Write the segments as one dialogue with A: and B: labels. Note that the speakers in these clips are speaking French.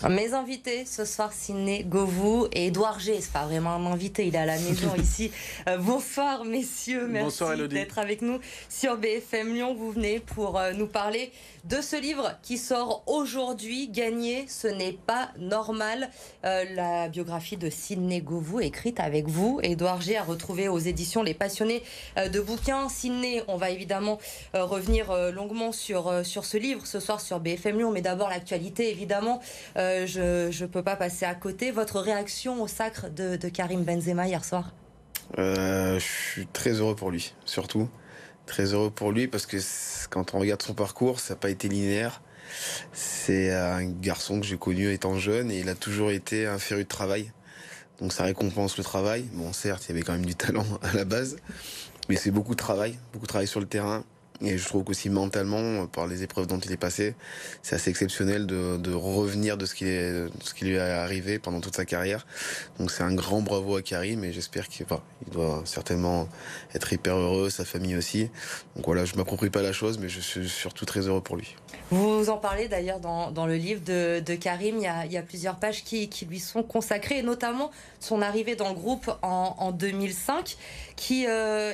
A: Mes invités ce soir, Sidney Govou et Édouard G. C'est pas vraiment un invité, il est à la maison ici. Bonsoir messieurs, merci d'être avec nous sur BFM Lyon. Vous venez pour nous parler de ce livre qui sort aujourd'hui, Gagner, ce n'est pas normal. La biographie de Sidney Govou écrite avec vous, Édouard G, à retrouver aux éditions Les Passionnés de bouquins. Sidney, on va évidemment revenir longuement sur ce livre ce soir sur BFM Lyon, mais d'abord l'actualité évidemment. Je ne peux pas passer à côté. Votre réaction au sacre de Karim Benzema hier soir?
B: Je suis très heureux pour lui, surtout. Très heureux pour lui parce que quand on regarde son parcours, ça n'a pas été linéaire. C'est un garçon que j'ai connu étant jeune et il a toujours été un féru de travail. Donc ça récompense le travail. Bon, certes, il y avait quand même du talent à la base, mais c'est beaucoup de travail sur le terrain. Et je trouve qu'aussi mentalement, par les épreuves dont il est passé, c'est assez exceptionnel de revenir de ce qui lui est arrivé pendant toute sa carrière. Donc c'est un grand bravo à Karim et j'espère qu'il doit certainement être hyper heureux, sa famille aussi. Donc voilà, je ne m'approprie pas la chose, mais je suis surtout très heureux pour lui.
A: Vous en parlez d'ailleurs dans le livre de Karim, il y a plusieurs pages qui lui sont consacrées, et notamment son arrivée dans le groupe en 2005, qui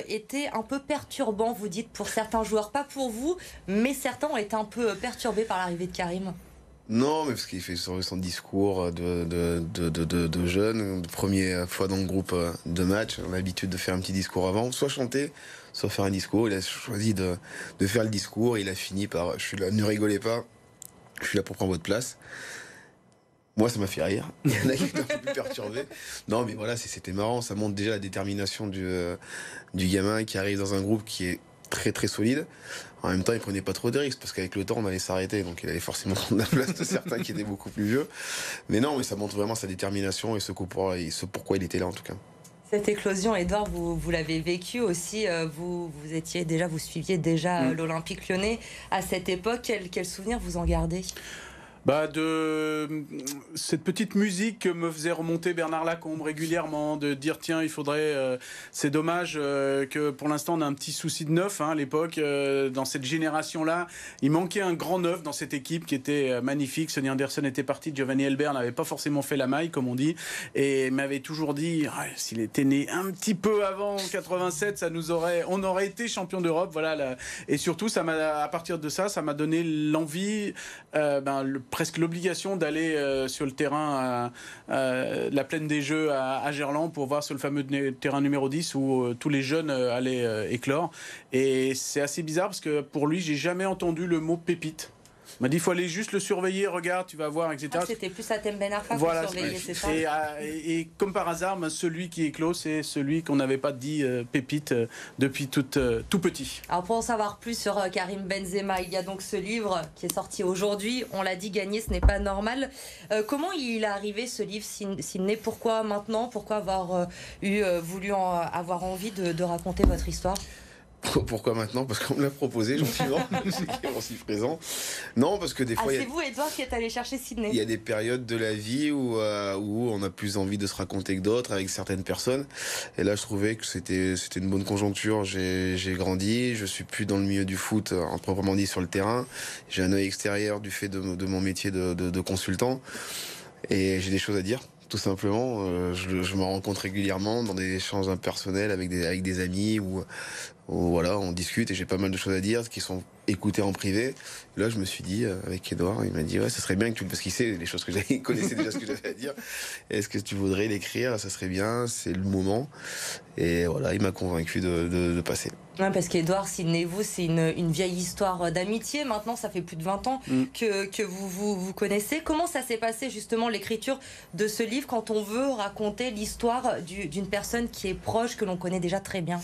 A: était un peu perturbant, vous dites, pour certains joueurs. Pas pour vous, mais certains ont été un peu perturbés par l'arrivée de Karim.
B: Non, mais parce qu'il fait son discours de jeune, première fois dans le groupe de match, on a l'habitude de faire un petit discours avant, soit chanter, soit faire un discours. Il a choisi de faire le discours et il a fini par « je suis là, ne rigolez pas, je suis là pour prendre votre place ». Moi, ça m'a fait rire. Il y en a qui étaient un peu plus perturbés. Non, mais voilà, c'était marrant. Ça montre déjà la détermination du gamin qui arrive dans un groupe qui est très très solide. En même temps, il prenait pas trop de risques parce qu'avec le temps, on allait s'arrêter. Donc, il allait forcément prendre la place de certains qui étaient beaucoup plus vieux. Mais non, mais ça montre vraiment sa détermination et ce pourquoi il était là en tout cas.
A: Cette éclosion, Édouard, vous l'avez vécu aussi. Vous suiviez déjà l'Olympique Lyonnais à cette époque. Quel souvenir vous en gardez ?
C: De cette petite musique que me faisait remonter Bernard Lacombe régulièrement, de dire tiens, il faudrait, c'est dommage que pour l'instant on a un petit souci de neuf à l'époque, dans cette génération-là, il manquait un grand neuf dans cette équipe qui était magnifique. Sonny Anderson était parti, Giovanni Elber n'avait pas forcément fait la maille comme on dit, et m'avait toujours dit s'il était né un petit peu avant 87, on aurait été champion d'Europe, voilà. Et surtout à partir de ça m'a donné l'envie, presque l'obligation d'aller sur le terrain la plaine des Jeux à Gerland pour voir sur le fameux terrain numéro 10 où tous les jeunes allaient éclore. Et c'est assez bizarre parce que pour lui, j'ai jamais entendu le mot pépite. Il m'a dit il faut aller juste le surveiller, regarde, tu vas voir, etc.
A: C'était plus Hatem Ben Arfa pour surveiller, c'est ça.
C: Et comme par hasard, celui qui éclot, c'est celui qu'on n'avait pas dit pépite depuis tout petit.
A: Alors pour en savoir plus sur Karim Benzema, il y a donc ce livre qui est sorti aujourd'hui. On l'a dit, Gagner, ce n'est pas normal. Comment il est arrivé ce livre, Sidney? Pourquoi maintenant? Pourquoi avoir voulu avoir envie de raconter votre histoire?
B: Pourquoi maintenant? Parce qu'on me l'a proposé gentiment, on s'y présent. Non, parce que des fois...
A: c'est vous, Édouard, qui êtes allé chercher Sidney.
B: Il y a des périodes de la vie où on a plus envie de se raconter que d'autres avec certaines personnes. Et là, je trouvais que c'était une bonne conjoncture. J'ai grandi, je suis plus dans le milieu du foot, proprement dit, sur le terrain. J'ai un œil extérieur du fait de mon métier de consultant. Et j'ai des choses à dire. Tout simplement, je me rencontre régulièrement dans des échanges impersonnels avec des amis où voilà, on discute et j'ai pas mal de choses à dire qui sont écoutées en privé. Et là, je me suis dit, avec Édouard, il m'a dit, ouais, ça serait bien que parce qu'il sait les choses que il connaissait déjà ce que j'avais à dire. Est-ce que tu voudrais l'écrire? Ça serait bien, c'est le moment. Et voilà, il m'a convaincu de passer.
A: Ouais, parce qu'Édouard, Sidney, vous, c'est une vieille histoire d'amitié. Maintenant, ça fait plus de 20 ans que vous connaissez. Comment ça s'est passé, justement, l'écriture de ce livre, quand on veut raconter l'histoire d'une personne qui est proche, que l'on connaît déjà très bien?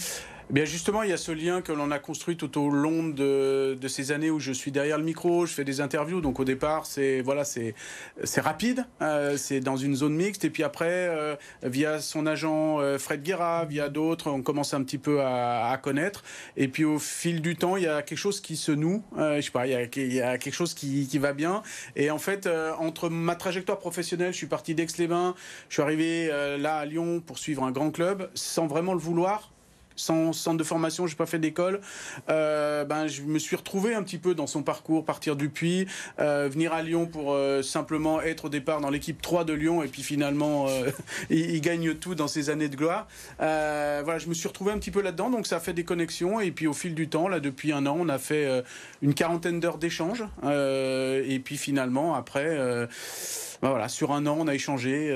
C: Bien justement, il y a ce lien que l'on a construit tout au long de ces années où je suis derrière le micro, je fais des interviews. Donc au départ, c'est rapide, c'est dans une zone mixte. Et puis après, via son agent Fred Guerra, via d'autres, on commence un petit peu à connaître. Et puis au fil du temps, il y a quelque chose qui se noue. Je sais pas, il y a quelque chose qui va bien. Et en fait, entre ma trajectoire professionnelle, je suis parti d'Aix-les-Bains, je suis arrivé là à Lyon pour suivre un grand club, sans vraiment le vouloir. sans centre de formation, j'ai pas fait d'école. Je me suis retrouvé un petit peu dans son parcours, partir du Puy, venir à Lyon pour simplement être au départ dans l'équipe 3 de Lyon, et puis finalement il gagne tout dans ses années de gloire. Je me suis retrouvé un petit peu là-dedans, donc ça a fait des connexions, et puis au fil du temps, là depuis un an, on a fait une 40aine d'heures d'échange, et puis finalement après sur un an on a échangé,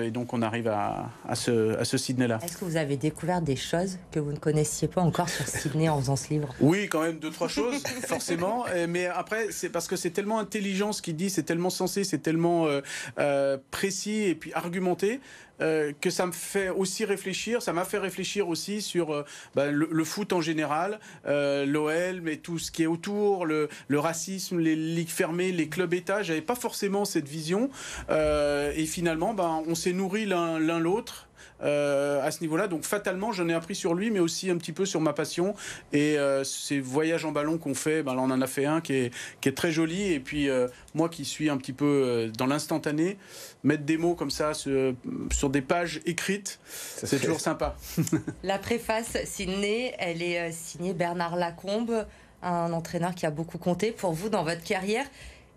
C: et donc on arrive à ce Sydney-là.
A: Est-ce que vous avez découvert des choses que vous ne connaissiez pas encore sur Sydney en faisant ce livre?
C: Oui, quand même 2-3 choses forcément, mais après c'est parce que c'est tellement intelligent ce qu'il dit, c'est tellement sensé, c'est tellement précis et puis argumenté, que ça me fait aussi réfléchir, ça m'a fait réfléchir aussi sur le foot en général, l'OL, mais tout ce qui est autour, le racisme, les ligues fermées, les clubs États. J'avais pas forcément cette vision, et finalement on s'est nourris l'un l'autre à ce niveau-là. Donc fatalement, j'en ai appris sur lui, mais aussi un petit peu sur ma passion. Et ces voyages en ballon qu'on fait, là on en a fait un qui est très joli. Et puis moi qui suis un petit peu dans l'instantané, mettre des mots comme ça sur des pages écrites, c'est toujours sympa.
A: La préface Sydney, elle est signée Bernard Lacombe, un entraîneur qui a beaucoup compté pour vous dans votre carrière.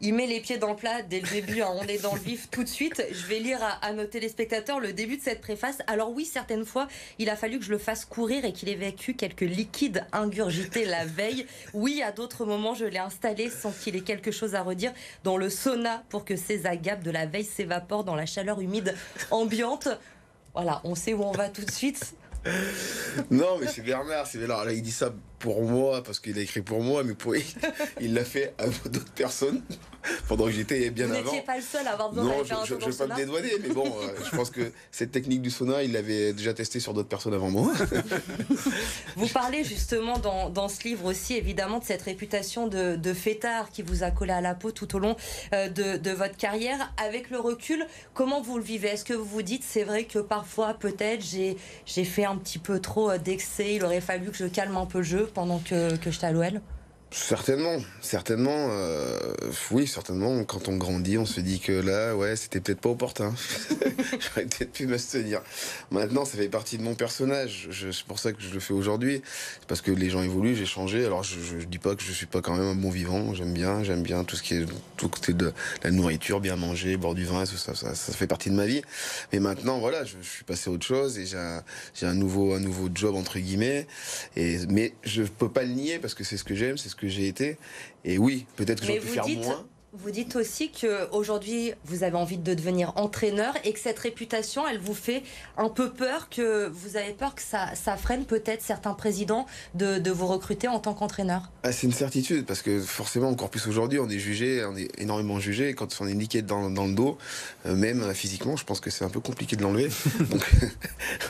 A: Il met les pieds dans le plat dès le début, on est dans le vif tout de suite. Je vais lire à nos téléspectateurs le début de cette préface. Alors oui, certaines fois, il a fallu que je le fasse courir et qu'il ait vécu quelques liquides ingurgités la veille. Oui, à d'autres moments, je l'ai installé sans qu'il ait quelque chose à redire dans le sauna pour que ces agapes de la veille s'évaporent dans la chaleur humide ambiante. Voilà, on sait où on va tout de suite.
B: Non, mais c'est Bernard. Là, il dit ça pour moi parce qu'il a écrit pour moi, mais il l'a fait à d'autres personnes pendant que j'étais bien avant.
A: Vous n'étiez pas le seul à avoir besoin
B: d'aller faire un tour dans le sauna. Non, je ne vais pas me dédouaner, mais bon, je pense que cette technique du sauna, il l'avait déjà testée sur d'autres personnes avant moi.
A: Vous parlez justement dans ce livre aussi, évidemment, de cette réputation de fêtard qui vous a collé à la peau tout au long de votre carrière. Avec le recul, comment vous le vivez? Est-ce que vous vous dites, c'est vrai que parfois, peut-être, j'ai fait un petit peu trop d'excès, il aurait fallu que je calme un peu le jeu pendant que j'étais à l'OL?
B: Certainement. Oui, certainement. Quand on grandit, on se dit que là, ouais, c'était peut-être pas opportun. J'aurais peut-être pu m'abstenir. Maintenant, ça fait partie de mon personnage. C'est pour ça que je le fais aujourd'hui. C'est parce que les gens évoluent, j'ai changé. Alors, je dis pas que je suis pas quand même un bon vivant. J'aime bien tout ce qui est tout côté de la nourriture, bien manger, boire du vin, tout ça fait partie de ma vie. Mais maintenant, voilà, je suis passé à autre chose et j'ai un nouveau job entre guillemets. Mais je peux pas le nier parce que c'est ce que j'aime, c'est ce que j'ai été. Et oui, peut-être que j'aurais pu faire moins.
A: Vous dites aussi qu'aujourd'hui, vous avez envie de devenir entraîneur et que cette réputation, elle vous fait un peu peur, que vous avez peur que ça freine peut-être certains présidents de vous recruter en tant qu'entraîneur.
B: C'est une certitude, parce que forcément, encore plus aujourd'hui, on est énormément jugé. Et quand on est niqué dans le dos, même physiquement, je pense que c'est un peu compliqué de l'enlever. Donc,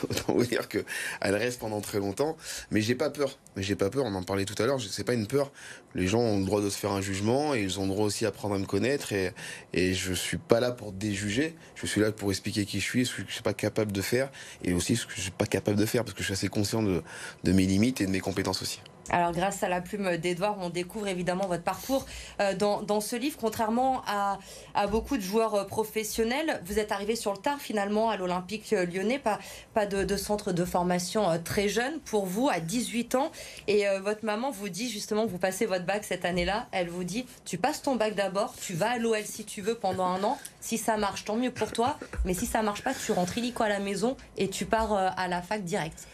B: autant vous dire qu'elle reste pendant très longtemps. Mais j'ai pas peur, on en parlait tout à l'heure, c'est pas une peur. Les gens ont le droit de se faire un jugement et ils ont le droit aussi à apprendre à me connaître, et je suis pas là pour déjuger, je suis là pour expliquer qui je suis, ce que je suis pas capable de faire, et aussi ce que je suis pas capable de faire, parce que je suis assez conscient de mes limites et de mes compétences aussi.
A: Alors grâce à la plume d'Edouard, on découvre évidemment votre parcours dans ce livre. Contrairement à beaucoup de joueurs professionnels, vous êtes arrivé sur le tard finalement à l'Olympique Lyonnais, pas de centre de formation très jeune pour vous, à 18 ans. Et votre maman vous dit justement, vous passez votre bac cette année-là, elle vous dit, tu passes ton bac d'abord, tu vas à l'OL si tu veux pendant un an, si ça marche tant mieux pour toi, mais si ça marche pas, tu rentres illico à la maison et tu pars à la fac direct.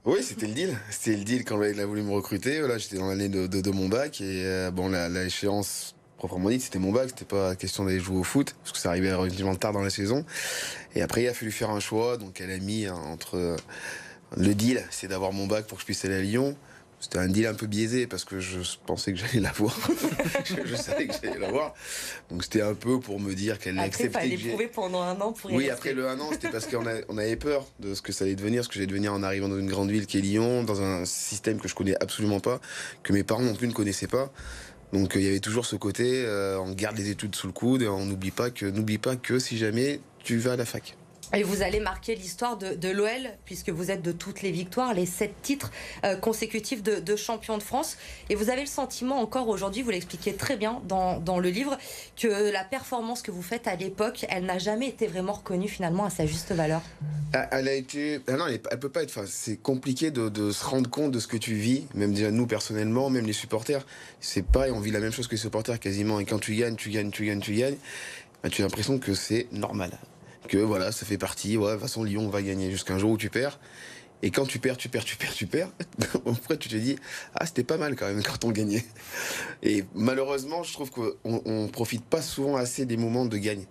B: Oui, c'était le deal. C'était le deal quand il a voulu me recruter. Là, j'étais dans l'année de mon bac. Et la échéance, proprement dite, c'était mon bac. C'était pas question d'aller jouer au foot, parce que ça arrivait relativement tard dans la saison. Et après, il a fallu faire un choix. Donc, elle a mis entre... Le deal, c'est d'avoir mon bac pour que je puisse aller à Lyon. C'était un deal un peu biaisé parce que je pensais que j'allais l'avoir. je savais que j'allais l'avoir. Donc c'était un peu pour me dire qu'elle acceptait.
A: Après, il fallait prouver pendant un an pour y
B: rester. Après le un an, c'était parce qu'on avait peur de ce que ça allait devenir, ce que j'allais devenir en arrivant dans une grande ville qui est Lyon, dans un système que je connais absolument pas, que mes parents non plus ne connaissaient pas. Donc il y avait toujours ce côté, on garde les études sous le coude et on n'oublie pas que si jamais tu vas à la fac.
A: Et vous allez marquer l'histoire de l'OL, puisque vous êtes de toutes les victoires, les 7 titres consécutifs de champion de France. Et vous avez le sentiment encore aujourd'hui, vous l'expliquez très bien dans le livre, que la performance que vous faites à l'époque, elle n'a jamais été vraiment reconnue finalement à sa juste valeur.
B: Elle a été... Non, elle peut pas être... Enfin, c'est compliqué de se rendre compte de ce que tu vis, même déjà nous personnellement, même les supporters. C'est pareil, on vit la même chose que les supporters quasiment. Et quand tu gagnes, bah, tu as l'impression que c'est normal. Que voilà, ça fait partie, ouais, de toute façon Lyon va gagner jusqu'à un jour où tu perds. Et quand tu perds. Après tu te dis, ah c'était pas mal quand même quand on gagnait. Et malheureusement, je trouve qu'on profite pas souvent assez des moments de gagne.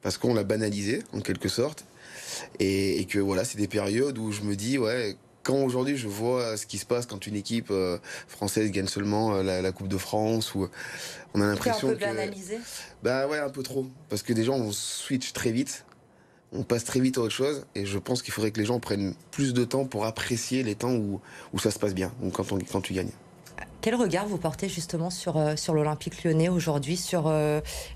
B: Parce qu'on l'a banalisé, en quelque sorte. Et que voilà, c'est des périodes où je me dis, ouais, quand aujourd'hui je vois ce qui se passe quand une équipe française gagne seulement la Coupe de France, où on a l'impression que...
A: C'est un peu banalisé ?
B: Bah ouais, un peu trop. Parce que des gens, on switch très vite. On passe très vite à autre chose, et je pense qu'il faudrait que les gens prennent plus de temps pour apprécier les temps où ça se passe bien, ou quand tu gagnes.
A: Quel regard vous portez justement sur l'Olympique Lyonnais aujourd'hui, sur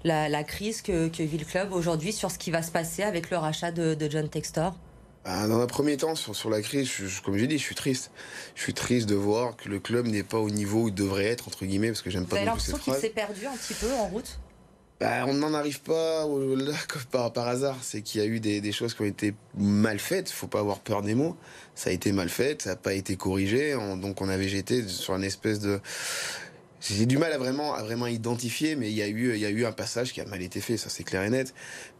A: la crise que vit le club aujourd'hui, sur ce qui va se passer avec le rachat de John Textor ?
B: Dans un premier temps, sur la crise, comme j'ai dit, je suis triste. Je suis triste de voir que le club n'est pas au niveau où il devrait être, entre guillemets, parce que j'aime pas non plus cette phrase.
A: Vous avez l'impression qu'il s'est perdu un petit peu en route ?
B: On n'en arrive pas là par hasard. C'est qu'il y a eu des choses qui ont été mal faites. Faut pas avoir peur des mots. Ça a été mal fait, ça n'a pas été corrigé. Donc on a végété sur une espèce de... J'ai du mal à vraiment identifier, mais il y a eu un passage qui a mal été fait, ça c'est clair et net.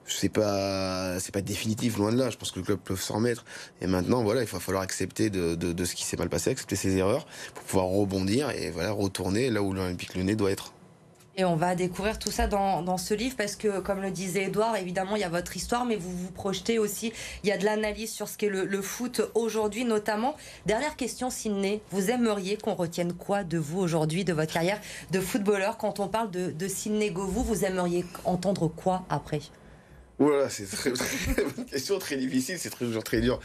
B: C'est pas définitif, loin de là. Je pense que le club peut s'en remettre. Et maintenant, voilà, il va falloir accepter de ce qui s'est mal passé, accepter ses erreurs pour pouvoir rebondir et voilà, retourner là où l'Olympique Lyonnais doit être.
A: Et on va découvrir tout ça dans ce livre parce que, comme le disait Edouard, évidemment, il y a votre histoire, mais vous vous projetez aussi. Il y a de l'analyse sur ce qu'est le foot aujourd'hui, notamment. Dernière question, Sidney. Vous aimeriez qu'on retienne quoi de vous aujourd'hui, de votre carrière de footballeur ? Quand on parle de Sidney Govou, vous aimeriez entendre quoi après ?
B: Voilà, c'est une question très difficile, c'est toujours très dur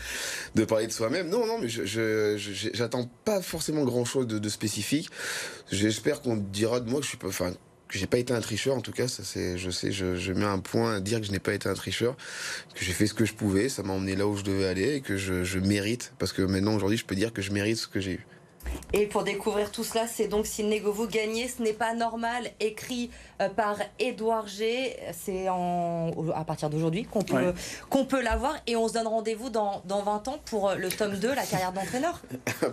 B: de parler de soi-même. Non, mais j'attends pas forcément grand-chose de spécifique. J'espère qu'on dira de moi que que j'ai pas été un tricheur, en tout cas, ça c'est, je mets un point à dire que je n'ai pas été un tricheur, que j'ai fait ce que je pouvais, ça m'a emmené là où je devais aller et que je mérite, parce que maintenant aujourd'hui je peux dire que je mérite ce que j'ai eu.
A: Et pour découvrir tout cela, c'est donc Sidney Govou, Gagner, ce n'est pas normal, écrit par Édouard G. C'est à partir d'aujourd'hui qu'on peut l'avoir. Et on se donne rendez-vous dans 20 ans pour le tome 2, la carrière d'entraîneur.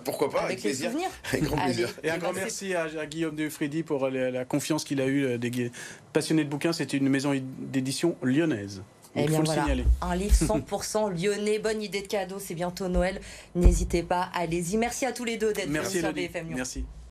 B: Pourquoi pas, avec plaisir.
A: Les souvenirs.
B: Avec grand plaisir.
C: Et un grand merci à Guillaume de Freddy pour la confiance qu'il a eue des passionnés de bouquins. C'était une maison d'édition lyonnaise.
A: Eh bien voilà, un livre 100% lyonnais, bonne idée de cadeau, c'est bientôt Noël, n'hésitez pas, allez-y. Merci à tous les deux d'être venus sur BFM Lyon.
C: Merci.